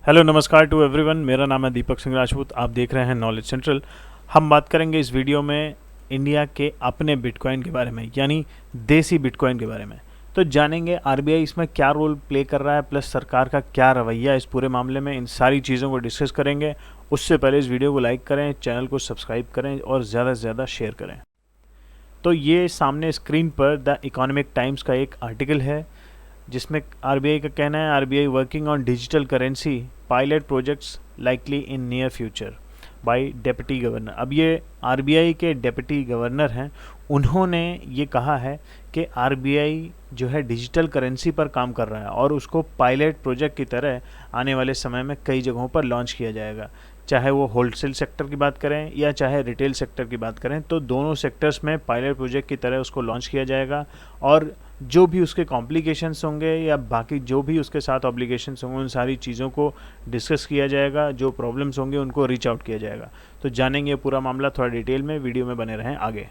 Hello नमस्कार to everyone. मेरा नाम है दीपक सिंह राजपूत। आप देख रहे हैं नॉलेज सेंट्रल। हम बात करेंगे इस वीडियो में इंडिया के अपने बिटकॉइन के बारे में, यानी देसी बिटकॉइन के बारे में। तो जानेंगे आरबीआई इसमें क्या रोल प्ले कर रहा है, प्लस सरकार का क्या रवैया इस पूरे मामले में। इन सारी चीज़ों को डिस्कस करेंगे। उससे पहले इस वीडियो को लाइक करें, चैनल को सब्सक्राइब करें और ज़्यादा से ज़्यादा शेयर करें। तो ये सामने स्क्रीन पर द इकोनॉमिक टाइम्स का एक आर्टिकल है जिसमें आरबीआई का कहना है RBI working on digital currency pilot projects likely in near future by deputy governor. अब ये आरबीआई के डेप्यूटी गवर्नर हैं, उन्होंने ये कहा है कि आरबीआई जो है डिजिटल करेंसी पर काम कर रहा है और उसको पायलट प्रोजेक्ट की तरह आने वाले समय में कई जगहों पर लॉन्च किया जाएगा। चाहे वो होलसेल सेक्टर की बात करें या चाहे रिटेल सेक्टर की बात करें, तो दोनों सेक्टर्स में पायलट प्रोजेक्ट की तरह उसको लॉन्च किया जाएगा और जो भी उसके कॉम्प्लिकेशंस होंगे या बाकी जो भी उसके साथ ऑब्लिगेशंस होंगे उन सारी चीज़ों को डिस्कस किया जाएगा। जो प्रॉब्लम्स होंगे उनको रीच आउट किया जाएगा। तो जानेंगे पूरा मामला थोड़ा डिटेल में, वीडियो में बने रहें आगे।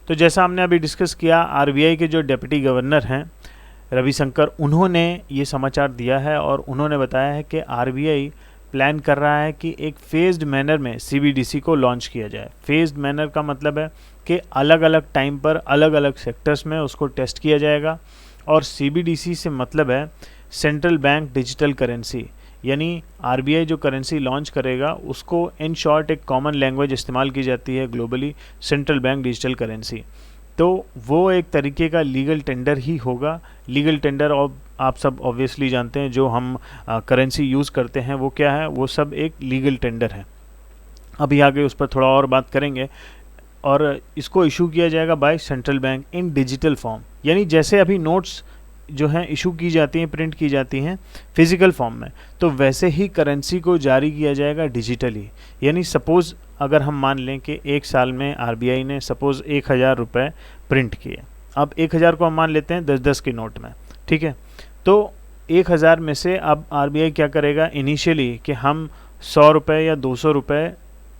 तो जैसा हमने अभी डिस्कस किया, आरबीआई के जो डेप्यूटी गवर्नर हैं रविशंकर, उन्होंने ये समाचार दिया है और उन्होंने बताया है कि आरबीआई प्लान कर रहा है कि एक फेज्ड मैनर में सीबीडीसी को लॉन्च किया जाए। फेज्ड मैनर का मतलब है कि अलग अलग टाइम पर अलग अलग सेक्टर्स में उसको टेस्ट किया जाएगा। और सीबीडीसी से मतलब है सेंट्रल बैंक डिजिटल करेंसी, यानी आरबीआई जो करेंसी लॉन्च करेगा उसको इन शॉर्ट एक कॉमन लैंग्वेज इस्तेमाल की जाती है globally, central bank digital currency. तो वो एक तरीके का लीगल टेंडर ही होगा। लीगल टेंडर और आप सब ऑब्वियसली जानते हैं, जो हम करेंसी यूज़ करते हैं वो क्या है, वो सब एक लीगल टेंडर है। अभी आगे उस पर थोड़ा और बात करेंगे। और इसको इशू किया जाएगा by central bank in digital form, यानी जैसे अभी नोट्स जो हैं इशू की जाती हैं, प्रिंट की जाती हैं फिजिकल फॉर्म में, तो वैसे ही करेंसी को जारी किया जाएगा डिजिटली। यानी सपोज़ अगर हम मान लें कि एक साल में आरबीआई ने सपोज़ 1000 रुपये प्रिंट किए। अब 1000 को हम मान लेते हैं 10-10 के नोट में, ठीक है। तो 1000 में से अब आरबीआई क्या करेगा इनिशियली कि हम 100 रुपये या 200 रुपये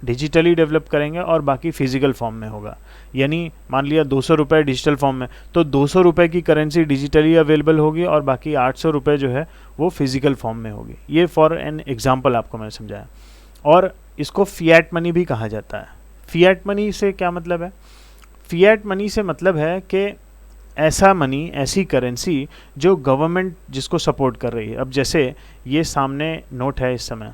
डिजिटली डेवलप करेंगे और बाकी फिजिकल फॉर्म में होगा। यानी मान लिया 200 रुपये डिजिटल फॉर्म में, तो 200 रुपये की करेंसी डिजिटली अवेलेबल होगी और बाकी 800 रुपये जो है वो फिजिकल फॉर्म में होगी। ये फॉर एन एग्जांपल आपको मैंने समझाया। और इसको फिएट मनी भी कहा जाता है। फिएट मनी से क्या मतलब है? फिएट मनी से मतलब है कि ऐसा मनी, ऐसी करेंसी जो गवर्नमेंट जिसको सपोर्ट कर रही है। अब जैसे ये सामने नोट है इस समय,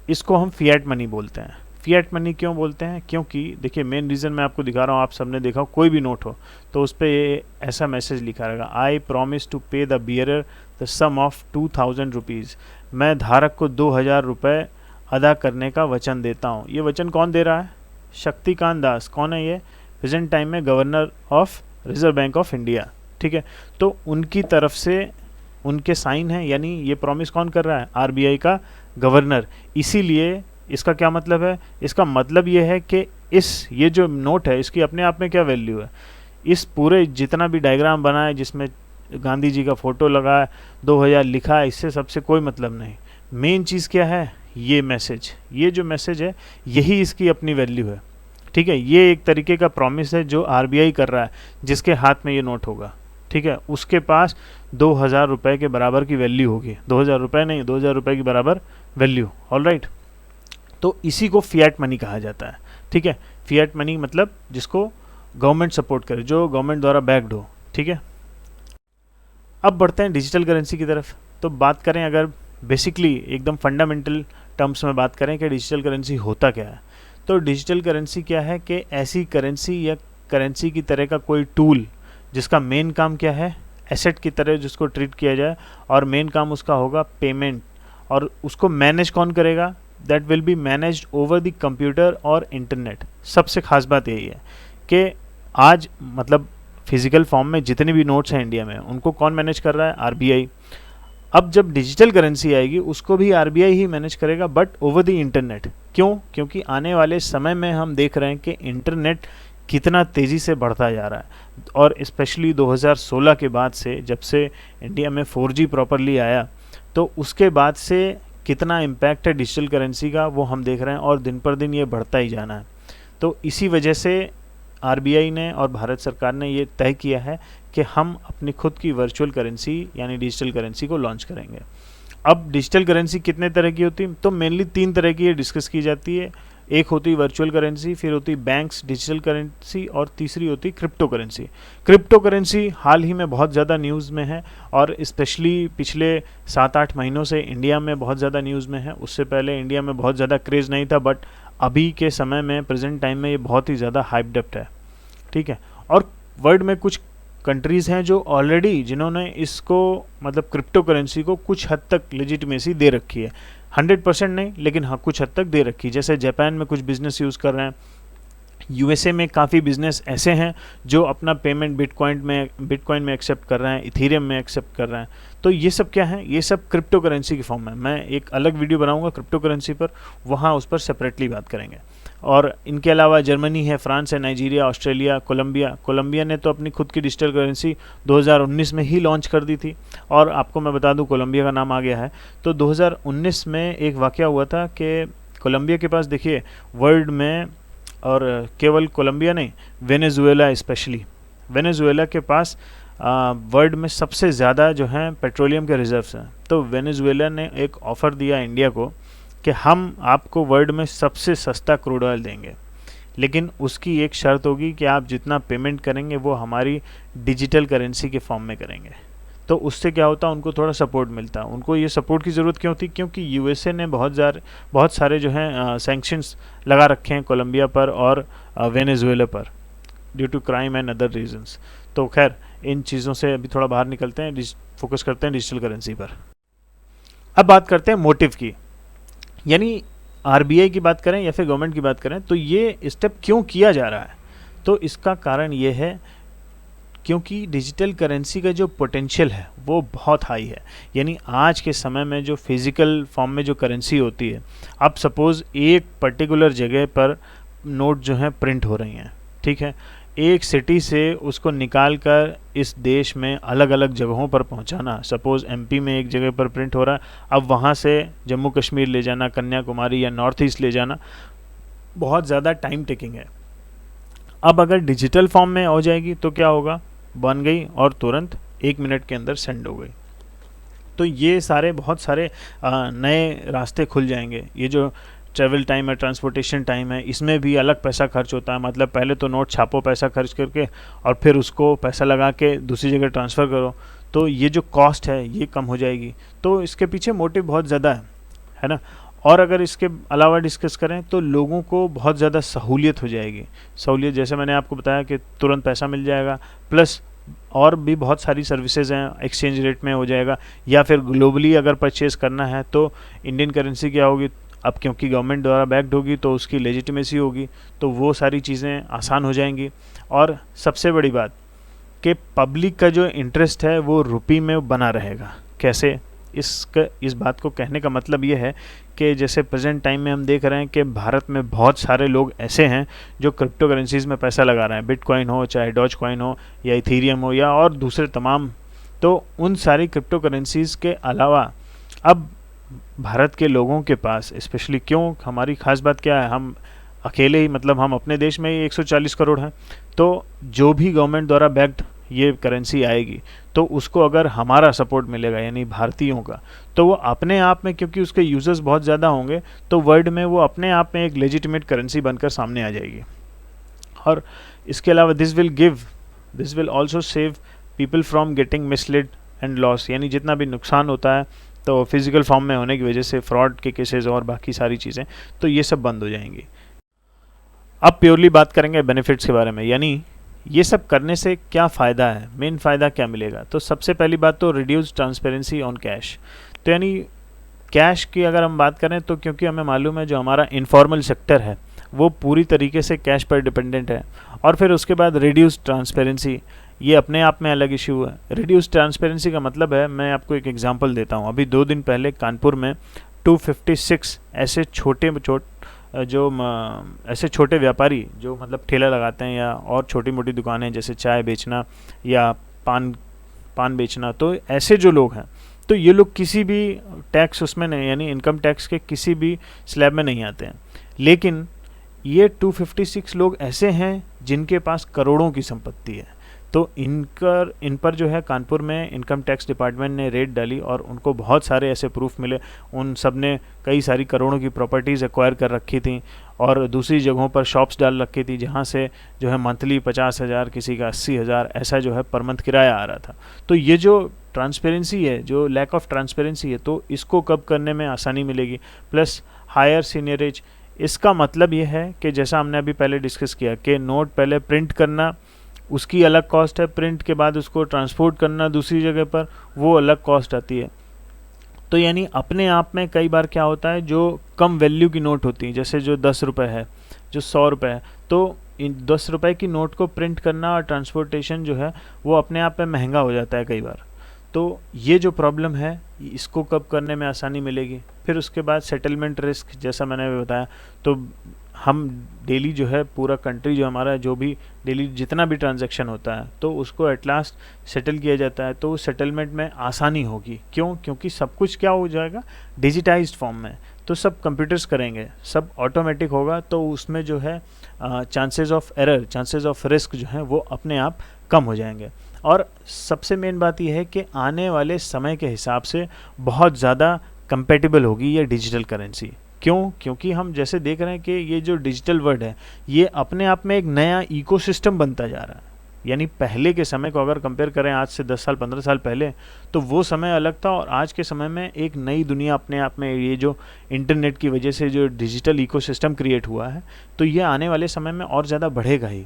इसको हम फिएट मनी बोलते हैं। फिएट मनी क्यों बोलते हैं? क्योंकि देखिए मेन रीज़न मैं आपको दिखा रहा हूँ, आप सबने देखा कोई भी नोट हो तो उस पर ऐसा मैसेज लिखा रहेगा, I promise to pay the bearer the sum of 2000 rupees. मैं धारक को 2000 रुपये अदा करने का वचन देता हूँ। ये वचन कौन दे रहा है? शक्तिकांत दास। कौन है ये? प्रेजेंट टाइम में governor of reserve bank of India, ठीक है। तो उनकी तरफ से उनके साइन है, यानी ये प्रॉमिस कौन कर रहा है? आरबीआई का गवर्नर। इसीलिए इसका क्या मतलब है? इसका मतलब ये है कि ये जो नोट है इसकी अपने आप में क्या वैल्यू है। इस पूरे जितना भी डायग्राम बना है जिसमें गांधी जी का फ़ोटो लगा है, 2000 लिखा है, इससे सबसे कोई मतलब नहीं। मेन चीज़ क्या है? ये मैसेज, ये जो मैसेज है यही इसकी अपनी वैल्यू है, ठीक है। ये एक तरीके का प्रॉमिस है जो आरबीआई कर रहा है, जिसके हाथ में ये नोट होगा, ठीक है। उसके पास 2000 रुपये के बराबर की वैल्यू होगी। 2000 रुपये नहीं, 2000 रुपये की बराबर वैल्यू। All right. तो इसी को फिएट मनी कहा जाता है, ठीक है। फिएट मनी मतलब जिसको गवर्नमेंट सपोर्ट करे, जो गवर्नमेंट द्वारा बैक्ड हो, ठीक है। अब बढ़ते हैं डिजिटल करेंसी की तरफ। तो बात करें अगर बेसिकली एकदम फंडामेंटल टर्म्स में बात करें कि डिजिटल करेंसी होता क्या है, तो डिजिटल करेंसी क्या है कि ऐसी करेंसी या करेंसी की तरह का कोई टूल जिसका मेन काम क्या है? एसेट की तरह जिसको ट्रीट किया जाए और मेन काम उसका होगा पेमेंट। और उसको मैनेज कौन करेगा? That will be managed over the computer और इंटरनेट। सबसे खास बात यही है कि आज मतलब फिजिकल फॉर्म में जितने भी नोट्स हैं इंडिया में उनको कौन मैनेज कर रहा है? आरबीआई। अब जब डिजिटल करेंसी आएगी उसको भी आरबीआई ही मैनेज करेगा, बट ओवर द इंटरनेट। क्यों? क्योंकि आने वाले समय में हम देख रहे हैं कि इंटरनेट कितना तेज़ी से बढ़ता जा रहा है। और स्पेशली 2016 के बाद से, जब से इंडिया में 4G प्रॉपरली आया, तो उसके बाद से कितना इम्पैक्ट है डिजिटल करेंसी का वो हम देख रहे हैं और दिन पर दिन ये बढ़ता ही जाना है। तो इसी वजह से आरबीआई ने और भारत सरकार ने ये तय किया है कि हम अपनी खुद की वर्चुअल करेंसी यानी डिजिटल करेंसी को लॉन्च करेंगे। अब डिजिटल करेंसी कितने तरह की होती है, तो मेनली 3 तरह की ये डिस्कस की जाती है। एक होती है वर्चुअल करेंसी, फिर होती है बैंक्स डिजिटल करेंसी, और तीसरी होती है क्रिप्टो करेंसी। क्रिप्टो करेंसी हाल ही में बहुत ज़्यादा न्यूज़ में है, और स्पेशली पिछले 7-8 महीनों से इंडिया में बहुत ज़्यादा न्यूज़ में है। उससे पहले इंडिया में बहुत ज़्यादा क्रेज़ नहीं था, बट अभी के समय में प्रेजेंट टाइम में ये बहुत ही ज़्यादा हाइप्ड अप है, ठीक है। और वर्ल्ड में कुछ कंट्रीज़ हैं जो ऑलरेडी जिन्होंने इसको मतलब क्रिप्टो करेंसी को कुछ हद तक लेजिटिमेसी दे रखी है, 100% नहीं, लेकिन हाँ कुछ हद तक दे रखी है। जैसे जापान में कुछ बिजनेस यूज़ कर रहे हैं, यूएसए में काफ़ी बिजनेस ऐसे हैं जो अपना पेमेंट बिटकॉइन में एक्सेप्ट कर रहे हैं, इथेरियम में एक्सेप्ट कर रहे हैं। तो ये सब क्या है, ये सब क्रिप्टो करेंसी की फॉर्म है। मैं एक अलग वीडियो बनाऊंगा क्रिप्टो करेंसी पर, वहाँ उस पर सेपरेटली बात करेंगे। और इनके अलावा जर्मनी है, फ्रांस है, नाइजीरिया, ऑस्ट्रेलिया, कोलंबिया ने तो अपनी खुद की डिजिटल करेंसी 2019 में ही लॉन्च कर दी थी। और आपको मैं बता दूं कोलंबिया का नाम आ गया है। तो 2019 में एक वाक़या हुआ था कि कोलंबिया के पास देखिए वर्ल्ड में, और केवल कोलंबिया नहीं, वेनेजुएला स्पेशली, वेनेजुएला के पास वर्ल्ड में सबसे ज़्यादा जो है पेट्रोलियम के रिजर्व्स हैं। तो वेनेजुएला ने एक ऑफ़र दिया इंडिया को कि हम आपको वर्ल्ड में सबसे सस्ता क्रूड ऑयल देंगे, लेकिन उसकी एक शर्त होगी कि आप जितना पेमेंट करेंगे वो हमारी डिजिटल करेंसी के फॉर्म में करेंगे। तो उससे क्या होता, उनको थोड़ा सपोर्ट मिलता। उनको ये सपोर्ट की ज़रूरत क्यों थी, क्योंकि यूएसए ने बहुत सारे जो हैं सैंक्शंस लगा रखे हैं कोलंबिया पर और वेनेजुएला पर, due to crime and other reasons. तो खैर इन चीज़ों से अभी थोड़ा बाहर निकलते हैं, फोकस करते हैं डिजिटल करेंसी पर। अब बात करते हैं मोटिव की, यानी आरबीआई की बात करें या फिर गवर्नमेंट की बात करें, तो ये स्टेप क्यों किया जा रहा है। तो इसका कारण ये है क्योंकि डिजिटल करेंसी का जो पोटेंशियल है वो बहुत हाई है। यानी आज के समय में जो फिज़िकल फॉर्म में जो करेंसी होती है, आप सपोज़ एक पर्टिकुलर जगह पर नोट जो हैं प्रिंट हो रही हैं, ठीक है, एक सिटी से उसको निकाल कर इस देश में अलग अलग जगहों पर पहुंचाना। सपोज़ एमपी में एक जगह पर प्रिंट हो रहा है, अब वहां से जम्मू कश्मीर ले जाना, कन्याकुमारी या नॉर्थ ईस्ट ले जाना, बहुत ज़्यादा टाइम टेकिंग है। अब अगर डिजिटल फॉर्म में हो जाएगी तो क्या होगा, बन गई और तुरंत 1 मिनट के अंदर सेंड हो गई। तो ये सारे बहुत सारे नए रास्ते खुल जाएंगे। ये जो ट्रैवल टाइम है, ट्रांसपोर्टेशन टाइम है, इसमें भी अलग पैसा खर्च होता है। मतलब पहले तो नोट छापो पैसा खर्च करके और फिर उसको पैसा लगा के दूसरी जगह ट्रांसफ़र करो, तो ये जो कॉस्ट है ये कम हो जाएगी। तो इसके पीछे मोटिव बहुत ज़्यादा है ना। और अगर इसके अलावा डिस्कस करें तो लोगों को बहुत ज़्यादा सहूलियत हो जाएगी। सहूलियत जैसे मैंने आपको बताया कि तुरंत पैसा मिल जाएगा, प्लस और भी बहुत सारी सर्विसेज हैं, एक्सचेंज रेट में हो जाएगा, या फिर ग्लोबली अगर परचेज़ करना है तो इंडियन करेंसी क्या होगी, अब क्योंकि गवर्नमेंट द्वारा बैक्ड होगी तो उसकी लेजिटिमेसी होगी, तो वो सारी चीज़ें आसान हो जाएंगी। और सबसे बड़ी बात कि पब्लिक का जो इंटरेस्ट है वो रुपये में बना रहेगा। कैसे, इस बात को कहने का मतलब ये है कि जैसे प्रेजेंट टाइम में हम देख रहे हैं कि भारत में बहुत सारे लोग ऐसे हैं जो क्रिप्टो करेंसीज़ में पैसा लगा रहे हैं, बिटकॉइन हो, चाहे डॉज कॉइन हो, या इथेरियम हो, या और दूसरे तमाम। तो उन सारी क्रिप्टो करेंसीज़ के अलावा अब भारत के लोगों के पास स्पेशली, क्यों, हमारी ख़ास बात क्या है, हम अकेले ही, मतलब हम अपने देश में ही 140 करोड़ हैं, तो जो भी गवर्नमेंट द्वारा बैक्ड ये करेंसी आएगी तो उसको अगर हमारा सपोर्ट मिलेगा, यानी भारतीयों का, तो वो अपने आप में, क्योंकि उसके यूजर्स बहुत ज़्यादा होंगे, तो वर्ल्ड में वो अपने आप में एक लेजिटिमेट करेंसी बनकर सामने आ जाएगी। और इसके अलावा this will also save people from getting mislead and loss, यानी जितना भी नुकसान होता है तो फिज़िकल फॉर्म में होने की वजह से, फ्रॉड के केसेस और बाकी सारी चीज़ें, तो ये सब बंद हो जाएंगी। अब प्योरली बात करेंगे बेनिफिट्स के बारे में, यानी ये सब करने से क्या फ़ायदा है, मेन फ़ायदा क्या मिलेगा। तो सबसे पहली बात तो रिड्यूस ट्रांसपेरेंसी ऑन कैश। तो यानी कैश की अगर हम बात करें तो क्योंकि हमें मालूम है जो हमारा इनफॉर्मल सेक्टर है वो पूरी तरीके से कैश पर डिपेंडेंट है। और फिर उसके बाद रिड्यूस ट्रांसपेरेंसी, ये अपने आप में अलग इशू है। रिड्यूस ट्रांसपेरेंसी का मतलब है, मैं आपको एक एग्जांपल देता हूँ। अभी 2 दिन पहले कानपुर में 256 ऐसे ऐसे छोटे व्यापारी जो मतलब ठेला लगाते हैं या और छोटी मोटी दुकानें जैसे चाय बेचना या पान बेचना, तो ऐसे जो लोग हैं, तो ये लोग किसी भी टैक्स उसमें नहीं, यानी इनकम टैक्स के किसी भी स्लैब में नहीं आते हैं। लेकिन ये 256 लोग ऐसे हैं जिनके पास करोड़ों की संपत्ति है। तो इन पर जो है कानपुर में इनकम टैक्स डिपार्टमेंट ने रेड डाली और उनको बहुत सारे ऐसे प्रूफ मिले। उन सब ने कई सारी करोड़ों की प्रॉपर्टीज़ एक्वायर कर रखी थी और दूसरी जगहों पर शॉप्स डाल रखी थी जहाँ से जो है मंथली 50,000 किसी का 80,000 ऐसा जो है पर मंथ किराया आ रहा था। तो ये जो ट्रांसपेरेंसी है, जो लैक ऑफ ट्रांसपेरेंसी है, तो इसको कब करने में आसानी मिलेगी। प्लस हायर सीनियरेज, इसका मतलब ये है कि जैसा हमने अभी पहले डिस्कस किया कि नोट पहले प्रिंट करना उसकी अलग कॉस्ट है, प्रिंट के बाद उसको ट्रांसपोर्ट करना दूसरी जगह पर वो अलग कॉस्ट आती है। तो यानी अपने आप में कई बार क्या होता है, जो कम वैल्यू की नोट होती है, जैसे जो 10 रुपये है, जो 100 रुपये है, तो इन 10 रुपये की नोट को प्रिंट करना और ट्रांसपोर्टेशन जो है वो अपने आप में महंगा हो जाता है कई बार। तो ये जो प्रॉब्लम है इसको कब करने में आसानी मिलेगी। फिर उसके बाद सेटलमेंट रिस्क, जैसा मैंने अभी बताया, तो हम डेली जो है पूरा कंट्री जो हमारा जो भी डेली जितना भी ट्रांजैक्शन होता है तो उसको एट लास्ट सेटल किया जाता है, तो सेटलमेंट में आसानी होगी। क्यों? क्योंकि सब कुछ क्या हो जाएगा, डिजिटाइज्ड फॉर्म में, तो सब कंप्यूटर्स करेंगे, सब ऑटोमेटिक होगा, तो उसमें जो है chances of error, chances of risk जो है वो अपने आप कम हो जाएंगे। और सबसे मेन बात यह है कि आने वाले समय के हिसाब से बहुत ज़्यादा कंपेटिबल होगी ये डिजिटल करेंसी। क्यों? क्योंकि हम जैसे देख रहे हैं कि ये जो डिजिटल वर्ल्ड है ये अपने आप में एक नया इकोसिस्टम बनता जा रहा है। यानी पहले के समय को अगर कंपेयर करें आज से 10 साल 15 साल पहले, तो वो समय अलग था और आज के समय में एक नई दुनिया अपने आप में, ये जो इंटरनेट की वजह से जो डिजिटल इकोसिस्टम क्रिएट हुआ है, तो ये आने वाले समय में और ज़्यादा बढ़ेगा ही।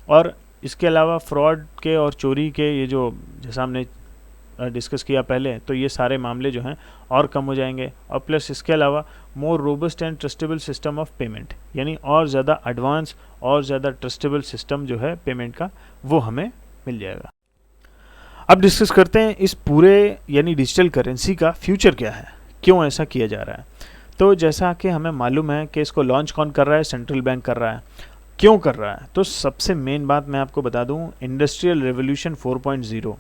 और इसके अलावा फ्रॉड के और चोरी के, ये जो जैसा हमने डिस्कस किया पहले, तो ये सारे मामले जो हैं और कम हो जाएंगे। और प्लस इसके अलावा more robust and trustable system of payment, यानी और ज़्यादा एडवांस और ज़्यादा ट्रस्टेबल सिस्टम जो है पेमेंट का, वो हमें मिल जाएगा। अब डिस्कस करते हैं इस पूरे यानी डिजिटल करेंसी का फ्यूचर क्या है, क्यों ऐसा किया जा रहा है। तो जैसा कि हमें मालूम है कि इसको लॉन्च कौन कर रहा है, सेंट्रल बैंक कर रहा है। क्यों कर रहा है? तो सबसे मेन बात मैं आपको बता दूं, इंडस्ट्रियल रेवोल्यूशन 4.0।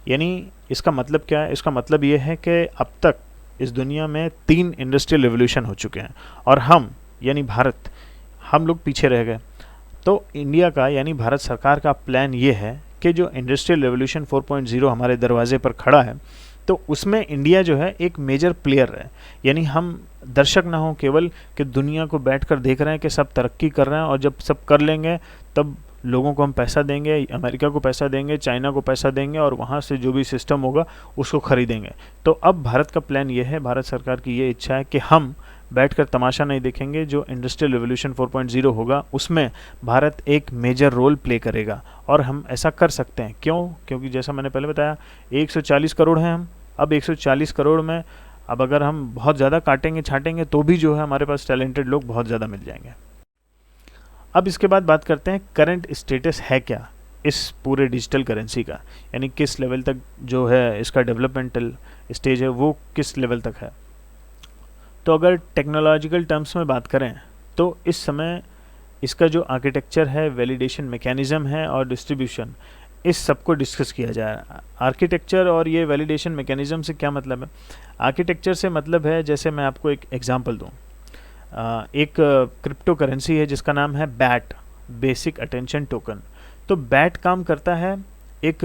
यानी इसका मतलब क्या है? इसका मतलब ये है कि अब तक इस दुनिया में 3 इंडस्ट्रियल रेवोल्यूशन हो चुके हैं और हम यानी भारत, हम लोग पीछे रह गए। तो इंडिया का यानी भारत सरकार का प्लान ये है कि जो इंडस्ट्रियल रेवोल्यूशन 4.0 हमारे दरवाजे पर खड़ा है, तो उसमें इंडिया जो है एक मेजर प्लेयर है। यानी हम दर्शक ना हो केवल कि दुनिया को बैठकर देख रहे हैं कि सब तरक्की कर रहे हैं और जब सब कर लेंगे तब लोगों को हम पैसा देंगे, अमेरिका को पैसा देंगे, चाइना को पैसा देंगे और वहाँ से जो भी सिस्टम होगा उसको खरीदेंगे। तो अब भारत का प्लान ये है, भारत सरकार की ये इच्छा है कि हम बैठकर तमाशा नहीं देखेंगे। जो इंडस्ट्रियल रेवोल्यूशन 4.0 होगा उसमें भारत एक मेजर रोल प्ले करेगा और हम ऐसा कर सकते हैं। क्यों? क्योंकि जैसा मैंने पहले बताया 140 करोड़ हैं हम। अब 140 करोड़ में अब अगर हम बहुत ज़्यादा काटेंगे छाटेंगे तो भी जो है हमारे पास टैलेंटेड लोग बहुत ज़्यादा मिल जाएंगे। अब इसके बाद बात करते हैं करंट स्टेटस है क्या इस पूरे डिजिटल करेंसी का, यानी किस लेवल तक जो है इसका डेवलपमेंटल स्टेज है वो किस लेवल तक है। तो अगर टेक्नोलॉजिकल टर्म्स में बात करें तो इस समय इसका जो आर्किटेक्चर है, वैलिडेशन मैकेनिज़्म है और डिस्ट्रीब्यूशन, इस सब को डिस्कस किया जा रहा है। आर्किटेक्चर और ये वैलिडेशन मैकेनिज़्म से क्या मतलब है? आर्किटेक्चर से मतलब है, जैसे मैं आपको एक एग्जांपल दूं, एक क्रिप्टो करेंसी है जिसका नाम है बैट, बेसिक अटेंशन टोकन। तो बैट काम करता है एक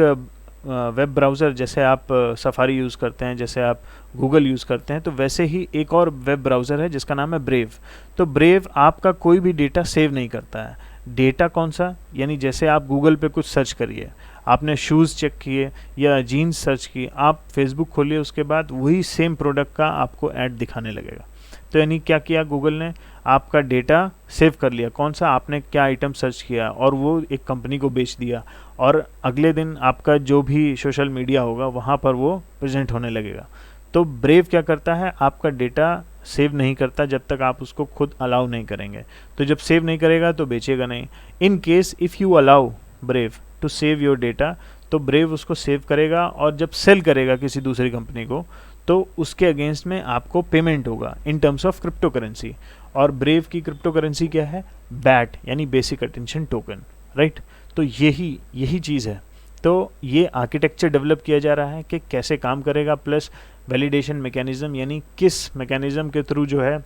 वेब ब्राउज़र, जैसे आप सफारी यूज़ करते हैं, जैसे आप गूगल यूज़ करते हैं, तो वैसे ही एक और वेब ब्राउज़र है जिसका नाम है ब्रेव। तो ब्रेव आपका कोई भी डेटा सेव नहीं करता है। डेटा कौन सा? यानी जैसे आप गूगल पे कुछ सर्च करिए, आपने शूज़ चेक किए या जीन्स सर्च किए, आप फेसबुक खोलिए, उसके बाद वही सेम प्रोडक्ट का आपको ऐड दिखाने लगेगा। तो यानी क्या किया गूगल ने? आपका डेटा सेव कर लिया, कौन सा आपने क्या आइटम सर्च किया, और वो एक कंपनी को बेच दिया, और अगले दिन आपका जो भी सोशल मीडिया होगा वहाँ पर वो प्रेजेंट होने लगेगा। तो ब्रेव क्या करता है? आपका डेटा सेव नहीं करता जब तक आप उसको खुद अलाउ नहीं करेंगे। तो जब सेव नहीं करेगा तो बेचेगा नहीं। In case if you allow Brave to save your data, तो ब्रेव उसको सेव करेगा और जब सेल करेगा किसी दूसरी कंपनी को तो उसके अगेंस्ट में आपको पेमेंट होगा in terms of crypto currency. और ब्रेव की क्रिप्टो करेंसी क्या है? बैट, यानी बेसिक अटेंशन टोकन, राइट। तो यही चीज़ है। तो ये आर्किटेक्चर डेवलप किया जा रहा है कि कैसे काम करेगा, प्लस वैलिडेशन मैकेनिज़्म, यानी किस मैकेनिज़्म के थ्रू जो है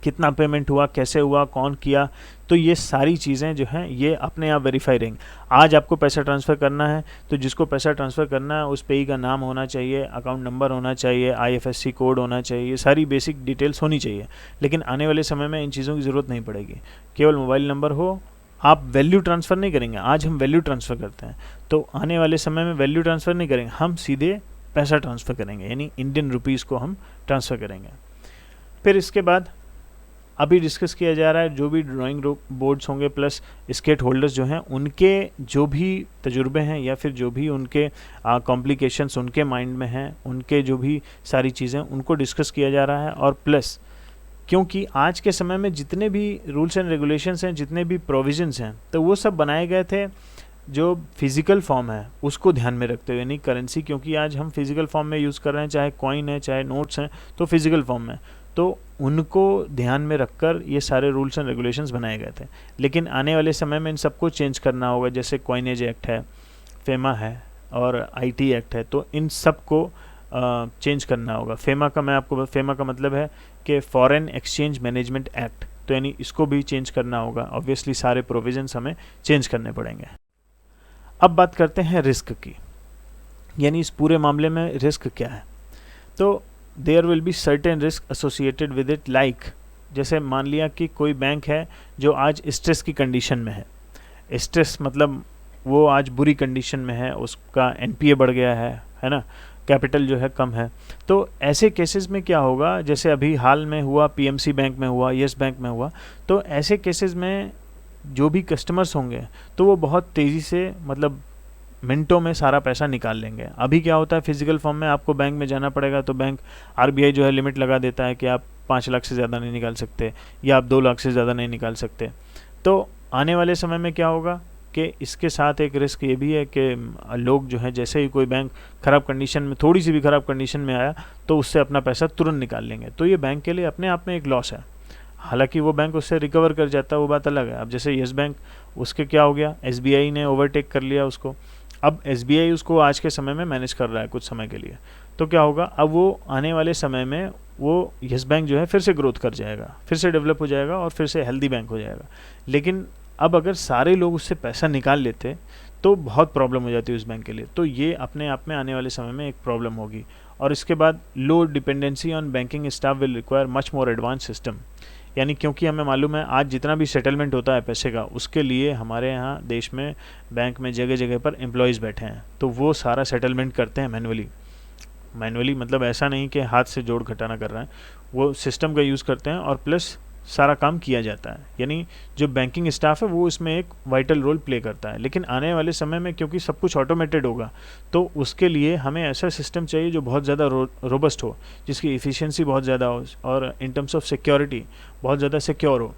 कितना पेमेंट हुआ, कैसे हुआ, कौन किया, तो ये सारी चीज़ें जो हैं ये अपने आप वेरीफाई रहेंगी। आज आपको पैसा ट्रांसफ़र करना है तो जिसको पैसा ट्रांसफ़र करना है उस पेई का नाम होना चाहिए, अकाउंट नंबर होना चाहिए, IFSC कोड होना चाहिए, सारी बेसिक डिटेल्स होनी चाहिए। लेकिन आने वाले समय में इन चीज़ों की ज़रूरत नहीं पड़ेगी, केवल मोबाइल नंबर हो। आप वैल्यू ट्रांसफ़र नहीं करेंगे, आज हम वैल्यू ट्रांसफ़र करते हैं, तो आने वाले समय में वैल्यू ट्रांसफ़र नहीं करेंगे, हम सीधे पैसा ट्रांसफ़र करेंगे, यानी इंडियन रुपीज़ को हम ट्रांसफ़र करेंगे। फिर इसके बाद अभी डिस्कस किया जा रहा है जो भी ड्राइंग बोर्ड्स होंगे प्लस स्केट होल्डर्स जो हैं उनके जो भी तजुर्बे हैं या फिर जो भी उनके कॉम्प्लिकेशंस उनके माइंड में हैं, उनके जो भी सारी चीज़ें उनको डिस्कस किया जा रहा है। और प्लस क्योंकि आज के समय में जितने भी रूल्स एंड रेगुलेशंस हैं, जितने भी प्रोविजंस हैं, तो वो सब बनाए गए थे जो फिज़िकल फॉर्म है उसको ध्यान में रखते हुए, यानी करेंसी, क्योंकि आज हम फिज़िकल फॉर्म में यूज़ कर रहे हैं, चाहे कॉइन है चाहे नोट्स हैं, तो फिज़िकल फॉर्म में, तो उनको ध्यान में रखकर ये सारे रूल्स एंड रेगुलेशंस बनाए गए थे। लेकिन आने वाले समय में इन सबको चेंज करना होगा, जैसे कॉइनेज एक्ट है, फेमा है और IT एक्ट है, तो इन सब को चेंज करना होगा। फेमा का मतलब है कि फॉरेन एक्सचेंज मैनेजमेंट एक्ट, तो यानी इसको भी चेंज करना होगा। ऑब्वियसली सारे प्रोविजंस हमें चेंज करने पड़ेंगे। अब बात करते हैं रिस्क की, यानी इस पूरे मामले में रिस्क क्या है। तो there will be certain risk associated with it, like जैसे मान लिया कि कोई बैंक है जो आज स्ट्रेस की कंडीशन में है, स्ट्रेस मतलब वो आज बुरी कंडीशन में है, उसका NPA बढ़ गया है ना, कैपिटल जो है कम है, तो ऐसे केसेस में क्या होगा, जैसे अभी हाल में हुआ PMC बैंक में हुआ, येस बैंक में हुआ, तो ऐसे केसेस में जो भी कस्टमर्स होंगे तो वो बहुत तेज़ी से, मतलब मिनटों में सारा पैसा निकाल लेंगे। अभी क्या होता है, फिजिकल फॉर्म में आपको बैंक में जाना पड़ेगा, तो बैंक RBI जो है लिमिट लगा देता है कि आप 5 लाख से ज़्यादा नहीं निकाल सकते या आप 2 लाख से ज़्यादा नहीं निकाल सकते। तो आने वाले समय में क्या होगा कि इसके साथ एक रिस्क ये भी है कि लोग जो हैं, जैसे ही कोई बैंक ख़राब कंडीशन में, थोड़ी सी भी ख़राब कंडीशन में आया तो उससे अपना पैसा तुरंत निकाल लेंगे, तो ये बैंक के लिए अपने आप में एक लॉस है। हालांकि वो बैंक उससे रिकवर कर जाता है, वो बात अलग है। अब जैसे येस बैंक, उसके क्या हो गया, SBI ने ओवरटेक कर लिया उसको, अब SBI उसको आज के समय में मैनेज कर रहा है कुछ समय के लिए, तो क्या होगा, अब वो आने वाले समय में वो येस बैंक जो है फिर से ग्रोथ कर जाएगा, फिर से डेवलप हो जाएगा और फिर से हेल्दी बैंक हो जाएगा। लेकिन अब अगर सारे लोग उससे पैसा निकाल लेते तो बहुत प्रॉब्लम हो जाती है उस बैंक के लिए, तो ये अपने आप में आने वाले समय में एक प्रॉब्लम होगी। और इसके बाद लो dependency on banking staff will require much more advance system, यानी क्योंकि हमें मालूम है आज जितना भी सेटलमेंट होता है पैसे का, उसके लिए हमारे यहाँ देश में बैंक में जगह जगह पर एम्प्लॉयज़ बैठे हैं, तो वो सारा सेटलमेंट करते हैं मैनुअली, मतलब ऐसा नहीं कि हाथ से जोड़ घटाना कर रहे हैं, वो सिस्टम का यूज़ करते हैं और प्लस सारा काम किया जाता है, यानी जो बैंकिंग स्टाफ है वो इसमें एक वाइटल रोल प्ले करता है। लेकिन आने वाले समय में क्योंकि सब कुछ ऑटोमेटेड होगा, तो उसके लिए हमें ऐसा सिस्टम चाहिए जो बहुत ज़्यादा रोबस्ट हो, जिसकी एफिशिएंसी बहुत ज़्यादा हो और इन टर्म्स ऑफ सिक्योरिटी बहुत ज़्यादा सिक्योर हो।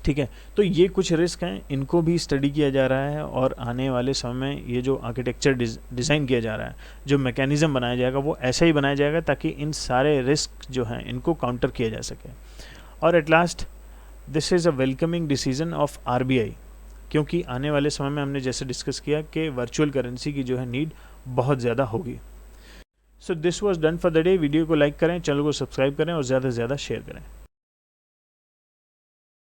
ठीक है, तो ये कुछ रिस्क हैं, इनको भी स्टडी किया जा रहा है और आने वाले समय में ये जो आर्किटेक्चर डिज़ाइन किया जा रहा है, जो मैकेनिज़्म बनाया जाएगा वो ऐसा ही बनाया जाएगा ताकि इन सारे रिस्क जो हैं इनको काउंटर किया जा सके। और at last this is a welcoming decision of RBI, क्योंकि आने वाले समय में हमने जैसे डिस्कस किया कि वर्चुअल करेंसी की जो है नीड बहुत ज़्यादा होगी। So this was done for the day. Video को लाइक करें, चैनल को सब्सक्राइब करें और ज़्यादा से ज़्यादा शेयर करें।